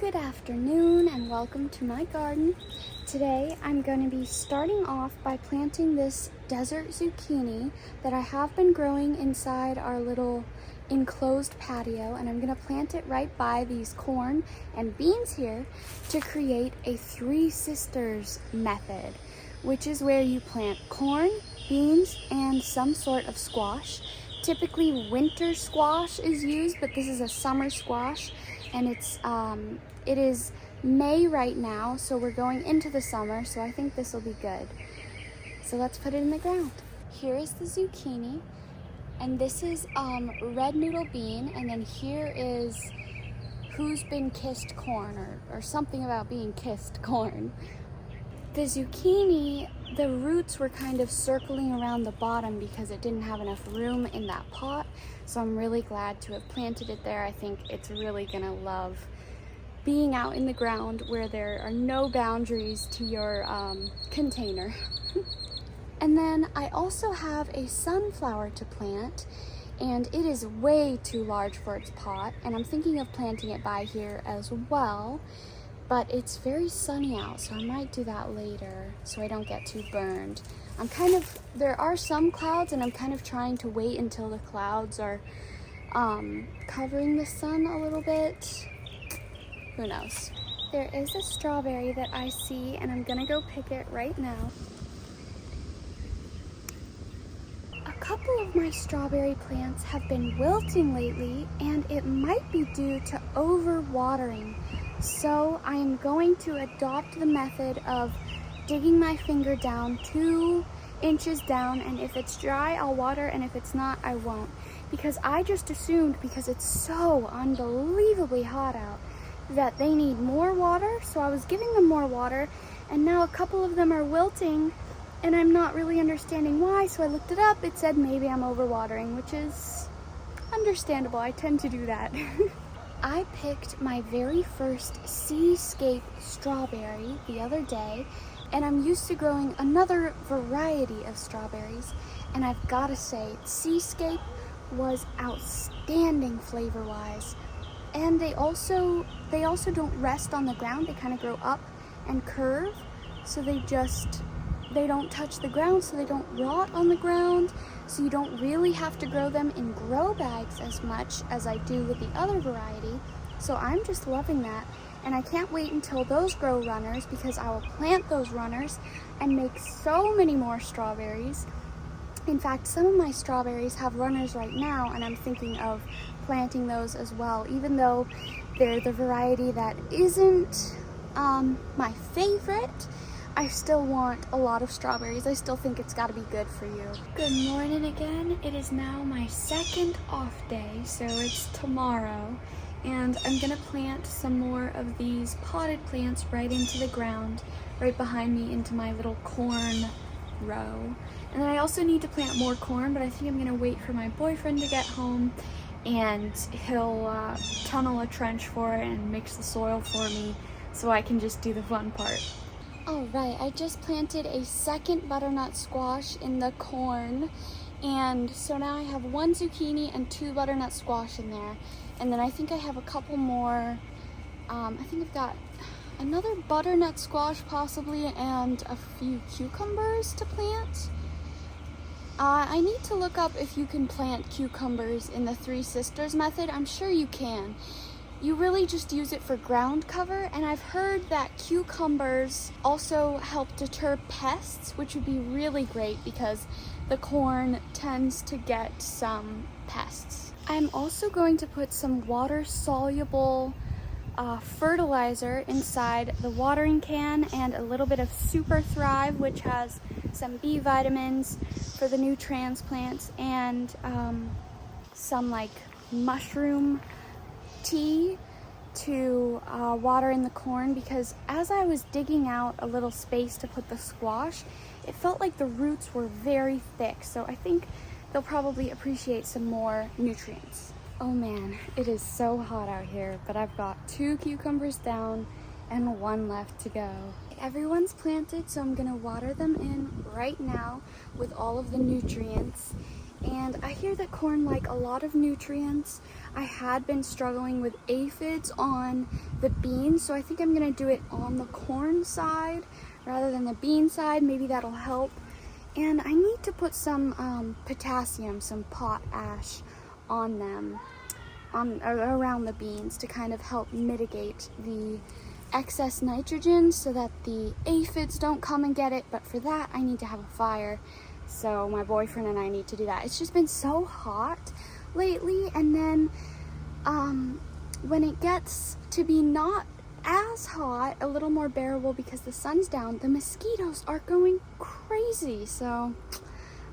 Good afternoon and welcome to my garden. Today I'm going to be starting off by planting this desert zucchini that I have been growing inside our little enclosed patio, and I'm going to plant it right by these corn and beans here to create a three sisters method, which is where you plant corn, beans, and some sort of squash. Typically winter squash is used, but this is a summer squash, and it is May right now, so we're going into the summer, so I think this will be good. So let's put it in the ground. Here is the zucchini, and this is red noodle bean, and then here is who's been kissed corn, or something about being kissed corn. The zucchini, the roots were kind of circling around the bottom because it didn't have enough room in that pot, so I'm really glad to have planted it there. I think it's really gonna love being out in the ground where there are no boundaries to your container. And then I also have a sunflower to plant, and it is way too large for its pot, and I'm thinking of planting it by here as well, but it's very sunny out, so I might do that later so I don't get too burned. There are some clouds, and I'm kind of trying to wait until the clouds are covering the sun a little bit. Who knows? There is a strawberry that I see, and I'm gonna go pick it right now. A couple of my strawberry plants have been wilting lately, and it might be due to overwatering. So I am going to adopt the method of digging my finger down 2 inches down, and if it's dry, I'll water, and if it's not, I won't. Because I just assumed, because it's so unbelievably hot out, that they need more water, so I was giving them more water, and now a couple of them are wilting, and I'm not really understanding why, so I looked it up. It said maybe I'm overwatering, which is understandable. I tend to do that. I picked my very first Seascape strawberry the other day, and I'm used to growing another variety of strawberries, and I've got to say, Seascape was outstanding flavor-wise. And they also don't rest on the ground. They kind of grow up and curve, so they don't touch the ground, so they don't rot on the ground, so you don't really have to grow them in grow bags as much as I do with the other variety. So I'm just loving that, and I can't wait until those grow runners, because I will plant those runners and make so many more strawberries. In fact, some of my strawberries have runners right now, and I'm thinking of planting those as well, even though they're the variety that isn't my favorite. I still want a lot of strawberries. I still think it's got to be good for you. Good morning again. It is now my second off day, so it's tomorrow, and I'm gonna plant some more of these potted plants right into the ground, right behind me into my little corn row. And then I also need to plant more corn, but I think I'm gonna wait for my boyfriend to get home, and he'll tunnel a trench for it and mix the soil for me so I can just do the fun part. All right, I just planted a second butternut squash in the corn, and so now I have 1 zucchini and 2 butternut squash in there. And then I think I have a couple more, I think I've got another butternut squash possibly, and a few cucumbers to plant. I need to look up if you can plant cucumbers in the Three Sisters method. I'm sure you can. You really just use it for ground cover, and I've heard that cucumbers also help deter pests, which would be really great because the corn tends to get some pests. I'm also going to put some water-soluble fertilizer inside the watering can, and a little bit of Super Thrive, which has some B vitamins for the new transplants, and some like mushroom tea to water in the corn, because as I was digging out a little space to put the squash, it felt like the roots were very thick, so I think they'll probably appreciate some more nutrients. Oh man, it is so hot out here, but I've got 2 cucumbers down and 1 left to go. Everyone's planted, so I'm gonna water them in right now with all of the nutrients. And I hear that corn like a lot of nutrients. I had been struggling with aphids on the beans, so I think I'm gonna do it on the corn side rather than the bean side. Maybe that'll help. And I need to put some potassium, some potash on them, around the beans to kind of help mitigate the excess nitrogen so that the aphids don't come and get it. But for that, I need to have a fire. So my boyfriend and I need to do that. It's just been so hot lately, and then when it gets to be not as hot, a little more bearable because the sun's down, the mosquitoes are going crazy. So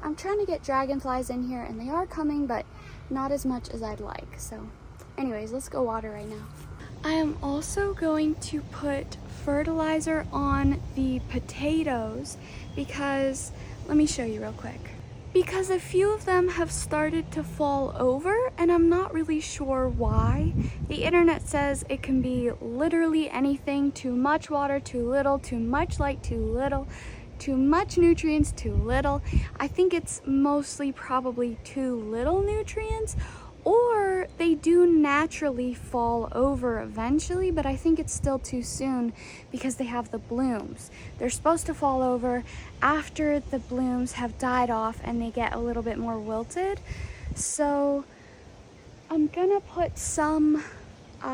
I'm trying to get dragonflies in here, and they are coming, but not as much as I'd like. So anyways, let's go water right now. I am also going to put fertilizer on the potatoes because, let me show you real quick. Because a few of them have started to fall over, and I'm not really sure why. The internet says it can be literally anything: too much water, too little, too much light, too little, too much nutrients, too little. I think it's mostly probably too little nutrients, or they do naturally fall over eventually, but I think it's still too soon because they have the blooms. They're supposed to fall over after the blooms have died off and they get a little bit more wilted. So I'm gonna put some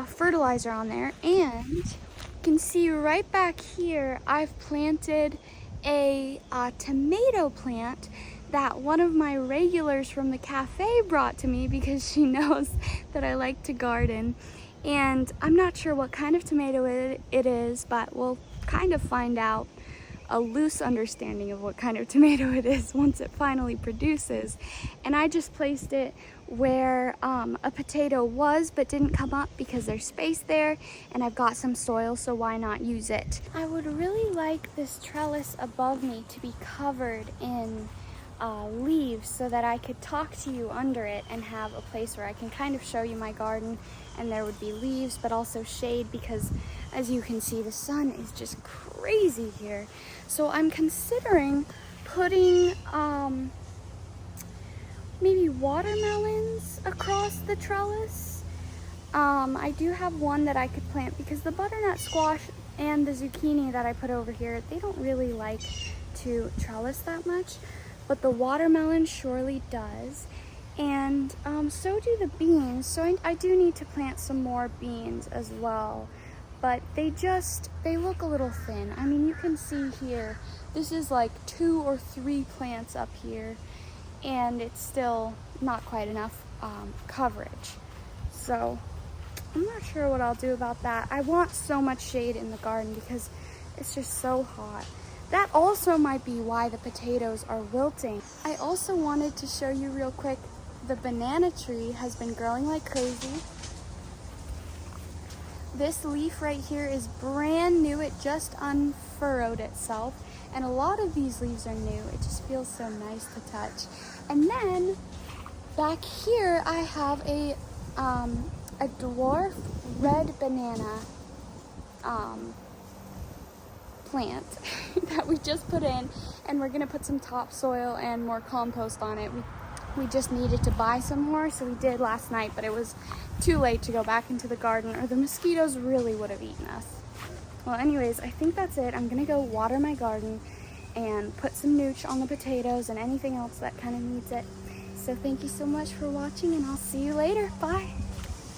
fertilizer on there, and you can see right back here I've planted a tomato plant that one of my regulars from the cafe brought to me because she knows that I like to garden. And I'm not sure what kind of tomato it is, but we'll kind of find out a loose understanding of what kind of tomato it is once it finally produces. And I just placed it where a potato was but didn't come up because there's space there, and I've got some soil, so why not use it? I would really like this trellis above me to be covered in leaves so that I could talk to you under it and have a place where I can kind of show you my garden, and there would be leaves but also shade because, as you can see, the sun is just crazy here. So I'm considering putting maybe watermelons across the trellis. I do have one that I could plant because the butternut squash and the zucchini that I put over here, they don't really like to trellis that much, but the watermelon surely does, and so do the beans. So I do need to plant some more beans as well, but they look a little thin. I mean, you can see here, this is like 2 or 3 plants up here, and it's still not quite enough coverage. So I'm not sure what I'll do about that. I want so much shade in the garden because it's just so hot. That also might be why the potatoes are wilting. I also wanted to show you real quick, the banana tree has been growing like crazy. This leaf right here is brand new. It just unfurrowed itself, and a lot of these leaves are new. It just feels so nice to touch. And then back here I have a dwarf red banana plant that we just put in, and we're gonna put some topsoil and more compost on it. We just needed to buy some more, so we did last night, but it was too late to go back into the garden or the mosquitoes really would have eaten us. Well, anyways, I think that's it. I'm gonna go water my garden and put some nooch on the potatoes and anything else that kind of needs it. So thank you so much for watching, and I'll see you later. Bye.